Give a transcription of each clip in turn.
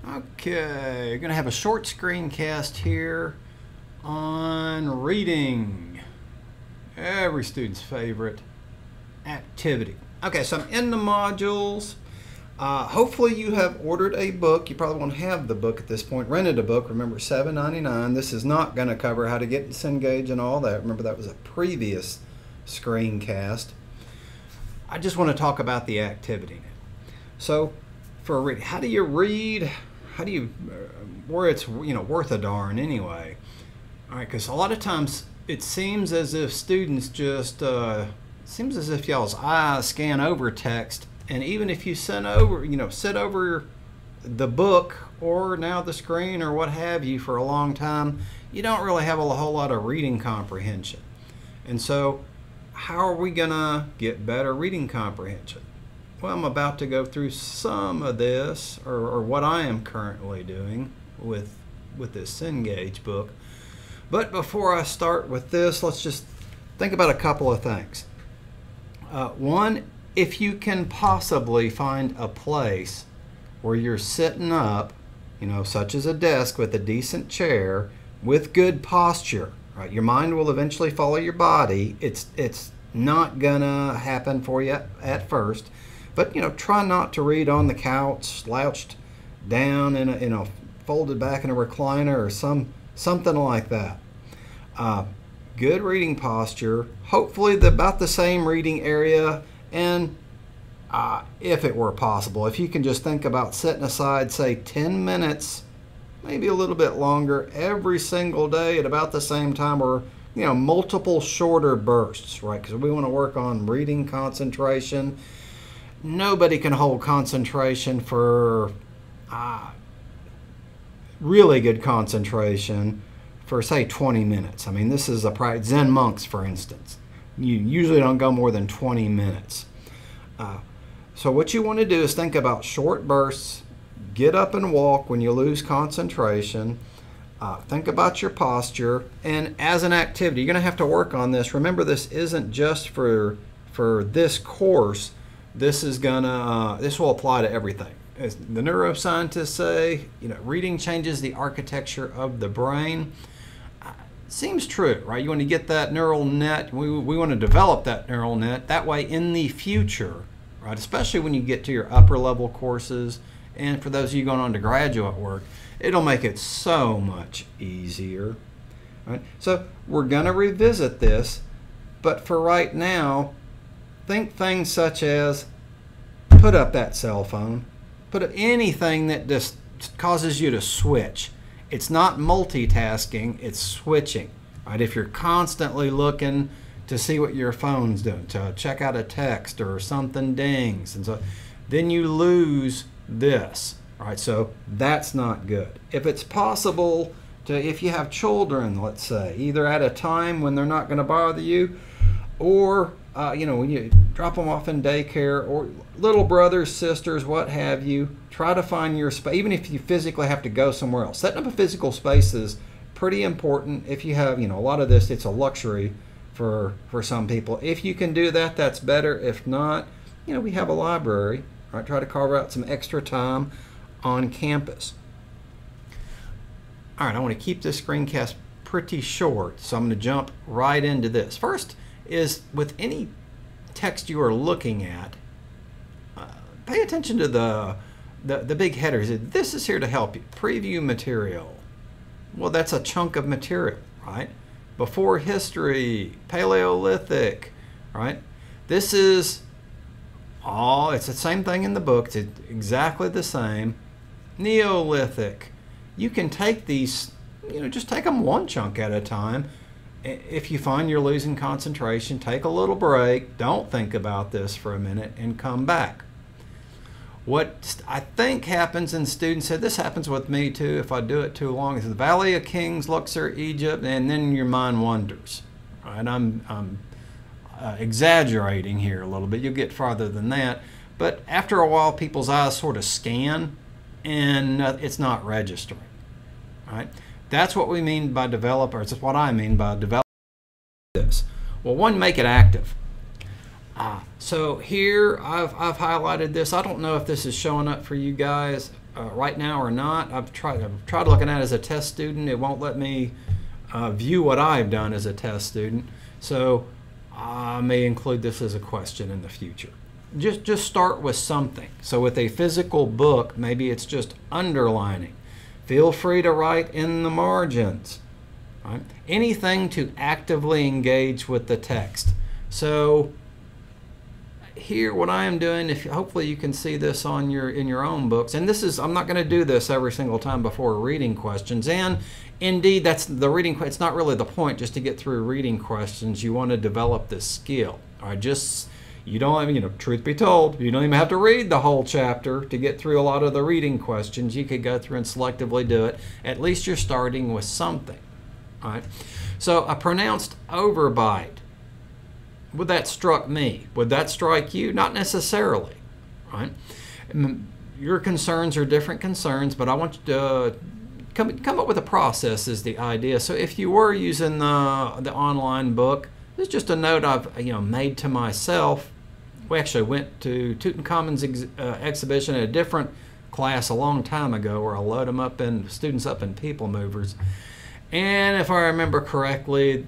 Okay, we're going to have a short screencast here on reading. Every student's favorite activity. Okay, so I'm in the modules. Hopefully you have ordered a book. You probably won't have the book at this point. Rented a book. Remember, $7.99. This is not going to cover how to get to Cengage and all that. Remember, that was a previous screencast. I just want to talk about the activity now. So, for reading, how do you read? How do you, where it's worth a darn anyway? All right, because a lot of times it seems as if students just seems as if y'all's eyes scan over text, and even if you sit over the book or now the screen or what have you for a long time, you don't really have a whole lot of reading comprehension. And so, how are we gonna get better reading comprehension? Well, I'm about to go through some of this, or what I am currently doing with this Cengage book. But before I start with this, let's just think about a couple of things. One, if you can possibly find a place where you're sitting up, such as a desk with a decent chair, with good posture, right? Your mind will eventually follow your body. It's not gonna happen for you at first. But try not to read on the couch, slouched down in a folded back in a recliner or something like that. Good reading posture, hopefully about the same reading area, and if it were possible, if you can just think about setting aside, say, 10 minutes, maybe a little bit longer, every single day at about the same time, or multiple shorter bursts, right? Because we want to work on reading concentration. Nobody can hold concentration for really good concentration for, say, 20 minutes. I mean, this is Zen monks, for instance. You usually don't go more than 20 minutes. So what you want to do is think about short bursts, get up and walk when you lose concentration, think about your posture, and as an activity, you're going to have to work on this. Remember, this isn't just for this course. This will apply to everything. As the neuroscientists say, reading changes the architecture of the brain. Seems true, right? You want to get that neural net. We want to develop that neural net. That way, in the future, right, especially when you get to your upper level courses, and for those of you going on to graduate work, it'll make it so much easier. Right? So we're going to revisit this, but for right now, think things such as put up that cell phone, put up anything that just causes you to switch. It's not multitasking, it's switching. Right? If you're constantly looking to see what your phone's doing, to check out a text or something dings, and so then you lose this. Right? So that's not good. If it's possible if you have children, let's say, either at a time when they're not going to bother you, or when you drop them off in daycare, or little brothers, sisters, what have you, try to find your space, even if you physically have to go somewhere else. Setting up a physical space is pretty important. If you have, a lot of this, it's a luxury for some people. If you can do that, that's better. If not, we have a library. Right? Try to carve out some extra time on campus. All right, I want to keep this screencast pretty short, so I'm going to jump right into this. First is, with any text you are looking at, pay attention to the big headers. This is here to help you. Preview material. Well, that's a chunk of material, right? Before history, Paleolithic, right? This is it's the same thing in the book. It's exactly the same. Neolithic. You can take these, just take them one chunk at a time. If you find you're losing concentration, take a little break, don't think about this for a minute, and come back. What I think happens, and students said this happens with me too if I do it too long, is the Valley of Kings, Luxor, Egypt, and then your mind wanders. Right? I'm exaggerating here a little bit. You'll get farther than that. But after a while, people's eyes sort of scan, and it's not registering. Right? That's what we mean by develop, or it's what I mean by develop this. Well, one, make it active. So here I've highlighted this. I don't know if this is showing up for you guys. right now or not. I've tried looking at it as a test student. It won't let me view what I've done as a test student. So I may include this as a question in the future. Just start with something. So with a physical book, maybe it's just underlining. Feel free to write in the margins. Right? Anything to actively engage with the text. So here, what I am doing, hopefully you can see this on in your own books, and this is, I'm not going to do this every single time before reading questions, and indeed that's the reading. It's not really the point just to get through reading questions. You want to develop this skill. All right, you don't, truth be told, you don't even have to read the whole chapter to get through a lot of the reading questions. You could go through and selectively do it. At least you're starting with something. All right, so a pronounced overbite. Would that struck me? Would that strike you? Not necessarily, right? Your concerns are different concerns, but I want you to come up with a process is the idea. So if you were using the online book, this is just a note I've made to myself. We actually went to Tutankhamun's exhibition at a different class a long time ago, where I load them up in students up in People Movers, and if I remember correctly,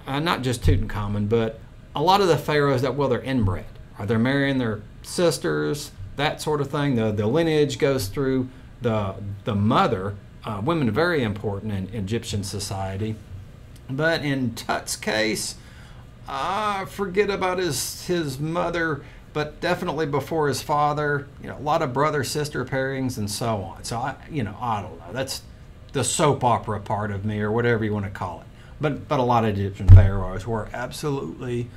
not just Tutankhamun, but a lot of the pharaohs they're inbred. Or they're marrying their sisters, that sort of thing. The lineage goes through the mother. Women are very important in Egyptian society. But in Tut's case, forget about his mother, but definitely before his father. A lot of brother-sister pairings and so on. So I don't know. That's the soap opera part of me, or whatever you want to call it. But a lot of Egyptian pharaohs were absolutely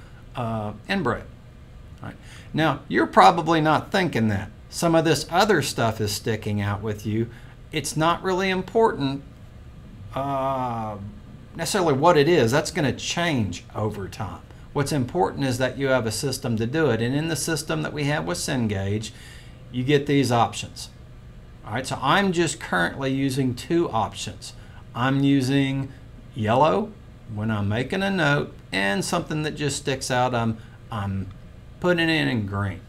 inbred. Right. Now, you're probably not thinking that. Some of this other stuff is sticking out with you. It's not really important necessarily what it is. That's going to change over time. What's important is that you have a system to do it. And in the system that we have with Cengage, you get these options. All right, so I'm just currently using two options. I'm using yellow when I'm making a note, and something that just sticks out, I'm putting it in green.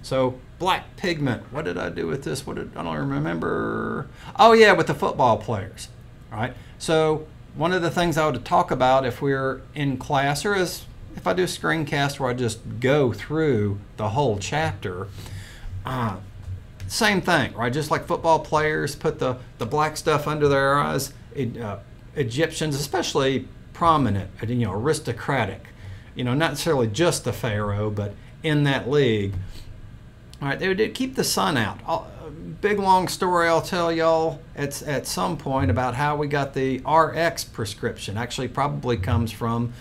So black pigment, what did I do with this? I don't remember. Oh yeah, with the football players. All right, so one of the things I would talk about if we're in class, or if I do a screencast where I just go through the whole chapter, same thing, right? Just like football players put the black stuff under their eyes, Egyptians, especially prominent, aristocratic, not necessarily just the pharaoh, but in that league. All right, they would keep the sun out. Big long story I'll tell y'all at some point about how we got the RX prescription. Actually, probably comes from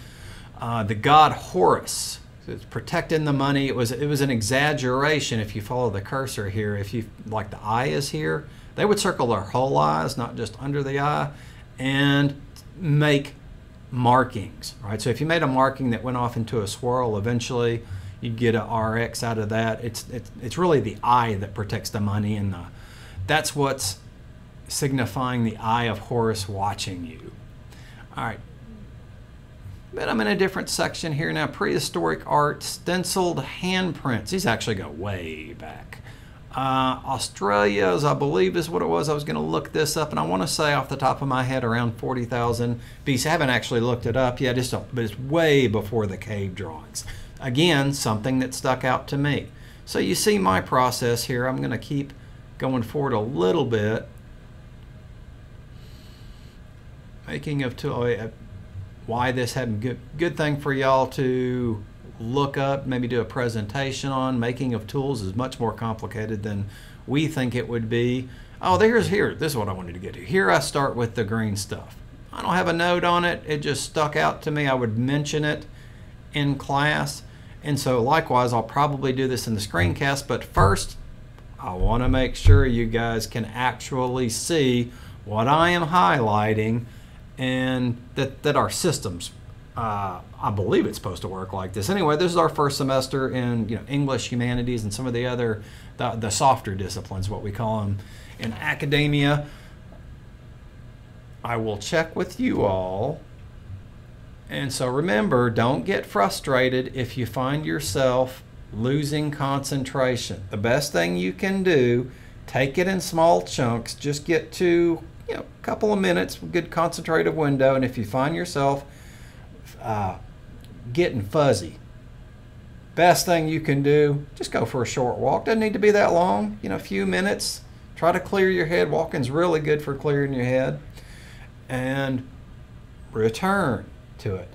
the god Horus. It's protecting the money. It was an exaggeration. If you follow the cursor here, if you like the eye is here, they would circle their whole eyes, not just under the eye, and make markings, right? So if you made a marking that went off into a swirl, eventually you'd get a RX out of that. It's really the eye that protects the money, and that's what's signifying the eye of Horus watching you. All right. But I'm in a different section here now. Prehistoric art, stenciled handprints. These actually go way back. Australia's, I believe, is what it was. I was going to look this up, and I want to say off the top of my head around 40,000 BC. I haven't actually looked it up yet, but it's way before the cave drawings. Again, something that stuck out to me. So you see my process here. I'm going to keep going forward a little bit. Making of why this had good thing for y'all to look up, maybe do a presentation on. Making of tools is much more complicated than we think it would be. Oh, this is what I wanted to get to. Here I start with the green stuff. I don't have a note on it. It just stuck out to me. I would mention it in class. And so likewise, I'll probably do this in the screencast, but first I want to make sure you guys can actually see what I am highlighting, and that our systems, I believe it's supposed to work like this. Anyway, this is our first semester in English, humanities, and some of the other the softer disciplines, what we call them in academia. I will check with you all. And so remember, don't get frustrated if you find yourself losing concentration. The best thing you can do take it in small chunks. Just get to, a couple of minutes, good concentrated window. And if you find yourself getting fuzzy, best thing you can do, just go for a short walk. Doesn't need to be that long, a few minutes. Try to clear your head. Walking's really good for clearing your head. And return to it.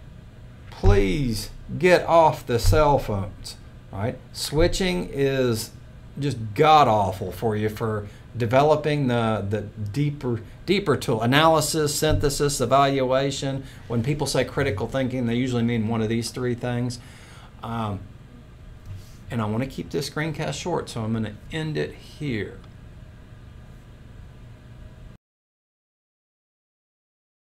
Please get off the cell phones, right? Switching is just god-awful for you for developing the deeper tool. Analysis, synthesis, evaluation. When people say critical thinking, they usually mean one of these three things. And I want to keep this screencast short, so I'm going to end it here.